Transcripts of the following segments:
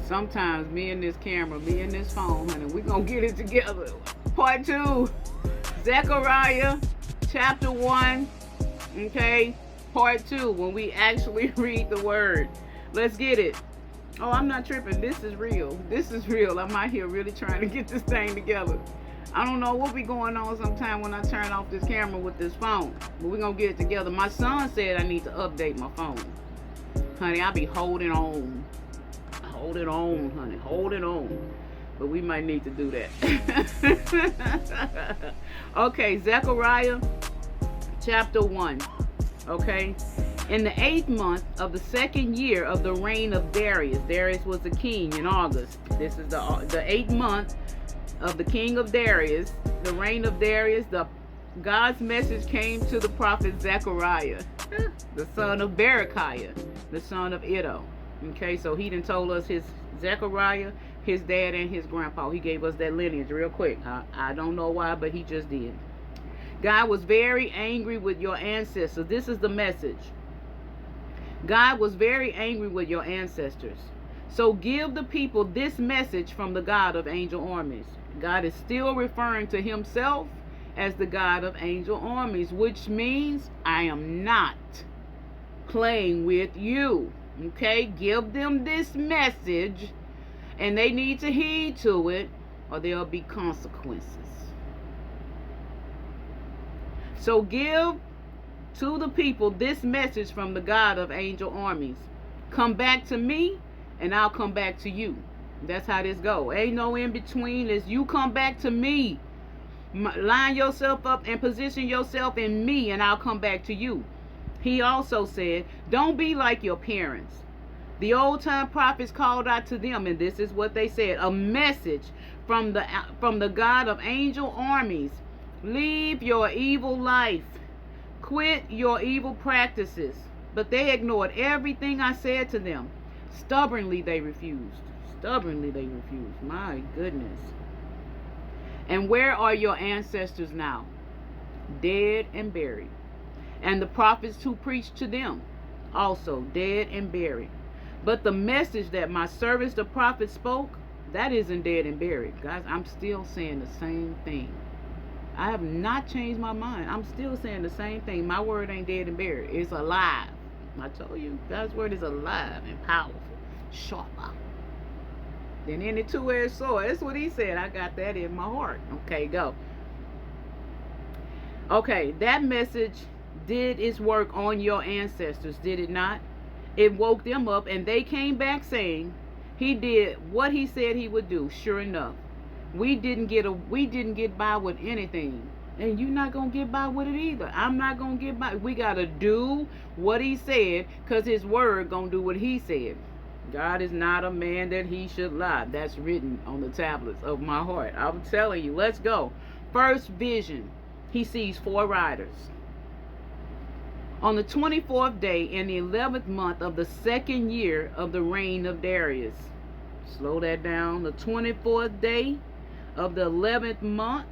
Sometimes me and this camera, me and this phone, honey, we gonna get it together. Part 2, Zechariah chapter 1, okay? Part 2, when we actually read the word. Let's get it. Oh, I'm not tripping. This is real. This is real. I'm out here really trying to get this thing together. I don't know what be going on sometime when I turn off this camera with this phone. But we're going to get it together. My son said I need to update my phone. Honey, I be holding on. Hold it on, honey. Hold it on. But we might need to do that. Okay, Zechariah chapter 1. Okay. In the 8th month of the 2nd year of the reign of Darius. Darius was the king in August. This is the 8th month of the king of Darius. The reign of Darius. God's message came to the prophet Zachariah, the son of Berechiah, the son of Iddo. Okay, so he done told us his Zechariah, his dad, and his grandpa. He gave us that lineage real quick. I don't know why, but he just did. God was very angry with your ancestors. This is the message. God was very angry with your ancestors. So give the people this message from the God of angel armies. God is still referring to himself as the God of angel armies, which means I am not playing with you. Okay, give them this message, and they need to heed to it, or there'll be consequences. So give to the people this message from the God of angel armies. Come back to me, and I'll come back to you. That's how this go. Ain't no in between. It's you come back to me. Line yourself up and position yourself in me, and I'll come back to you. He also said, don't be like your parents. The old time prophets called out to them, and this is what they said, a message from the God of angel armies. Leave your evil life. Quit your evil practices. But they ignored everything I said to them. Stubbornly they refused. Stubbornly they refused. My goodness. And where are your ancestors now? Dead and buried. And the prophets who preached to them, also dead and buried. But the message that my servants the prophets spoke, that isn't dead and buried. Guys, I'm still saying the same thing. I have not changed my mind. I'm still saying the same thing. My word ain't dead and buried. It's alive. I told you, God's word is alive and powerful. Sharper than any two-edged sword. That's what he said. I got that in my heart. Okay, go. Okay, that message did its work on your ancestors, did it not? It woke them up, and they came back saying, he did what he said he would do. Sure enough, we didn't get by with anything, and you're not gonna get by with it either. I'm not gonna get by. We gotta do what he said, cause his word gonna do what he said. God is not a man that he should lie. That's written on the tablets of my heart. I'm telling you. Let's go. First vision. He sees 4 riders. On the 24th day in the 11th month of the 2nd year of the reign of Darius. Slow that down. The 24th day of the 11th month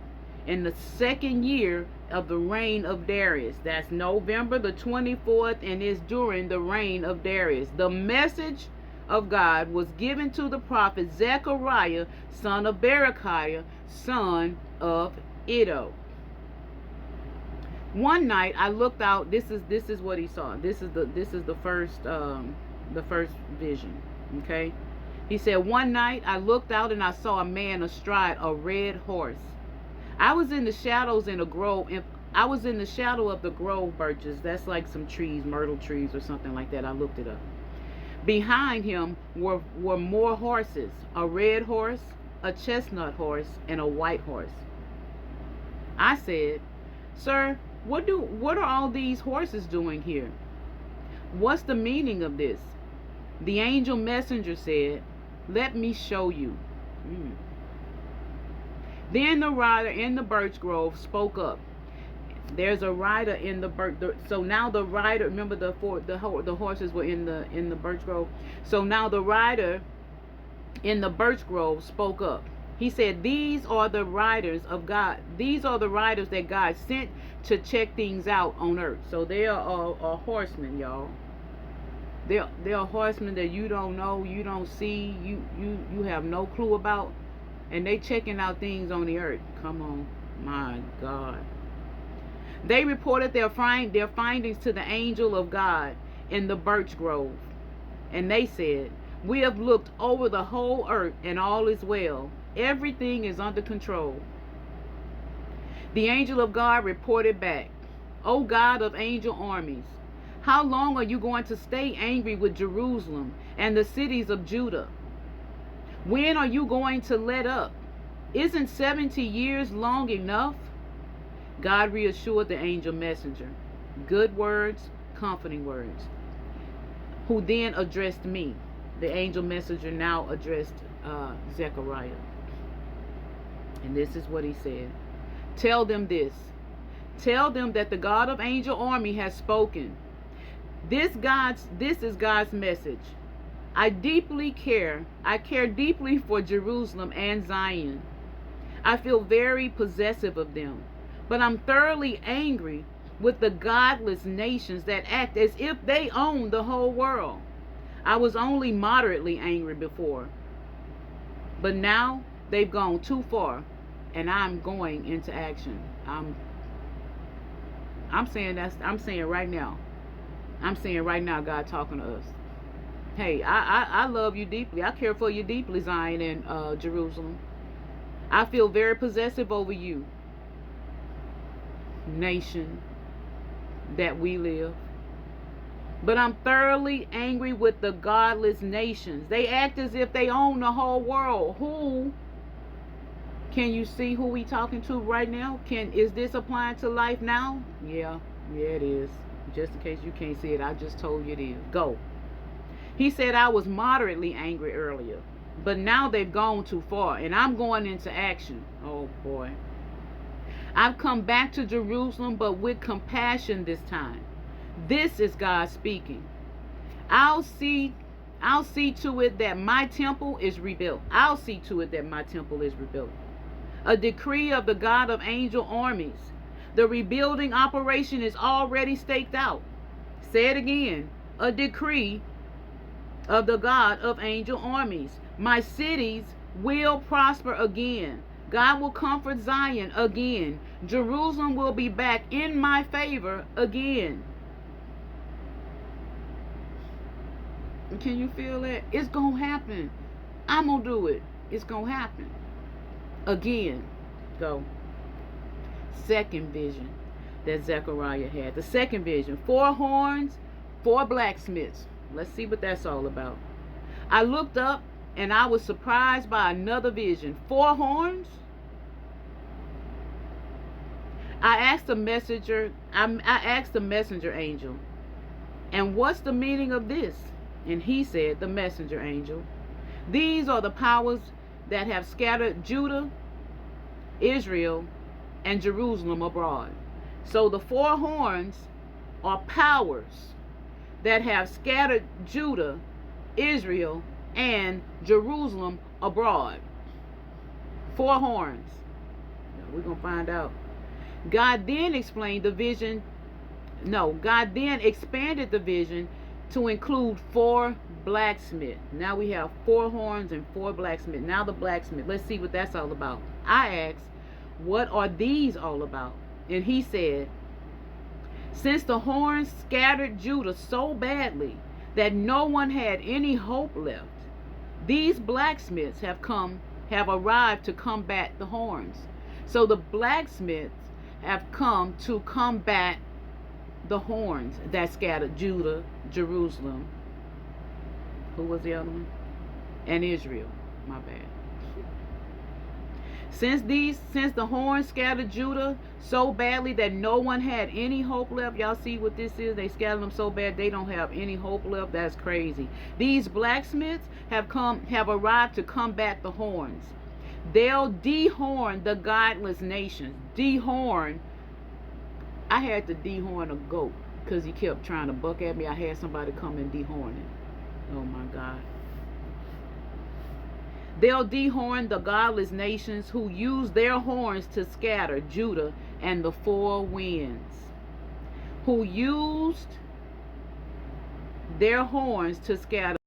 in the 2nd year of the reign of Darius. That's November the 24th, and is during the reign of Darius. The message of God was given to the prophet Zechariah, son of Berechiah, son of Iddo. One night I looked out. This is what he saw. This is the first vision. Okay, he said, one night I looked out and I saw a man astride a red horse. I was in the shadows in a grove. I was in the shadow of the grove birches. That's like some trees, myrtle trees or something like that. I looked it up. Behind him were more horses, a red horse, a chestnut horse, and a white horse. I said, sir, what are all these horses doing here? What's the meaning of this? The angel messenger said, let me show you. Then the rider in the birch grove spoke up. There's a rider in the birch. So now the rider, remember the horses were in the birch grove. So now the rider in the birch grove spoke up. He said, these are the riders of God. These are the riders that God sent to check things out on earth. So they are horsemen, y'all. There are horsemen that you don't know, you don't see, you have no clue about, and they checking out things on the earth. Come on, my God. They reported their findings to the angel of God in the birch grove, and they said, "We have looked over the whole earth, and all is well. Everything is under control." The angel of God reported back, "O God of angel armies, how long are you going to stay angry with Jerusalem and the cities of Judah? When are you going to let up? Isn't 70 years long enough?" God reassured the angel messenger, good words, comforting words, who then addressed me. The angel messenger now addressed Zechariah. And this is what he said. "Tell them this. Tell them that the God of angel army has spoken. This is God's message. I care deeply for Jerusalem and Zion. I feel very possessive of them, but I'm thoroughly angry with the godless nations that act as if they own the whole world. I was only moderately angry before, but now they've gone too far, and I'm going into action." I'm saying right now. I'm saying right now, God talking to us. Hey, I love you deeply. I care for you deeply, Zion and Jerusalem. I feel very possessive over you, nation that we live. But I'm thoroughly angry with the godless nations. They act as if they own the whole world. Who? Can you see who we talking to right now? Is this applying to life now? Yeah, it is. Just in case you can't see it, I just told you it is. Go. He said I was moderately angry earlier, but now they've gone too far, and I'm going into action. Oh boy. I've come back to Jerusalem, but with compassion this time. This is God speaking. I'll see to it that my temple is rebuilt. I'll see to it that my temple is rebuilt. A decree of the God of angel armies. The rebuilding operation is already staked out. Say it again. A decree of the God of angel armies. My cities will prosper again. God will comfort Zion again. Jerusalem will be back in my favor again. Can you feel that? It's going to happen. I'm going to do it. It's going to happen. Again. Go. Second vision that Zechariah had. The second vision. 4 horns, 4 blacksmiths. Let's see what that's all about. I looked up and I was surprised by another vision. 4 horns? I asked the messenger angel, "And what's the meaning of this?" And he said, the messenger angel, "These are the powers that have scattered Judah, Israel, and Jerusalem abroad." So the 4 horns are powers that have scattered Judah, Israel, and Jerusalem abroad. 4 horns. We're going to find out. God then expanded the vision to include 4 blacksmiths. Now we have 4 horns and 4 blacksmiths. Now the blacksmith. Let's see what that's all about. I asked, "What are these all about?" And he said, "Since the horns scattered Judah so badly that no one had any hope left, these blacksmiths have arrived to combat the horns." So the blacksmiths have come to combat the horns that scattered Judah, Jerusalem. Who was the other one? And Israel. My bad. Since the horns scattered Judah so badly that no one had any hope left. Y'all see what this is? They scattered them so bad they don't have any hope left. That's crazy. These blacksmiths have arrived to combat the horns. They'll dehorn the godless nations. Dehorn. I had to dehorn a goat because he kept trying to buck at me. I had somebody come and dehorn it. Oh my God. They'll dehorn the godless nations who use their horns to scatter Judah and the 4 winds. Who used their horns to scatter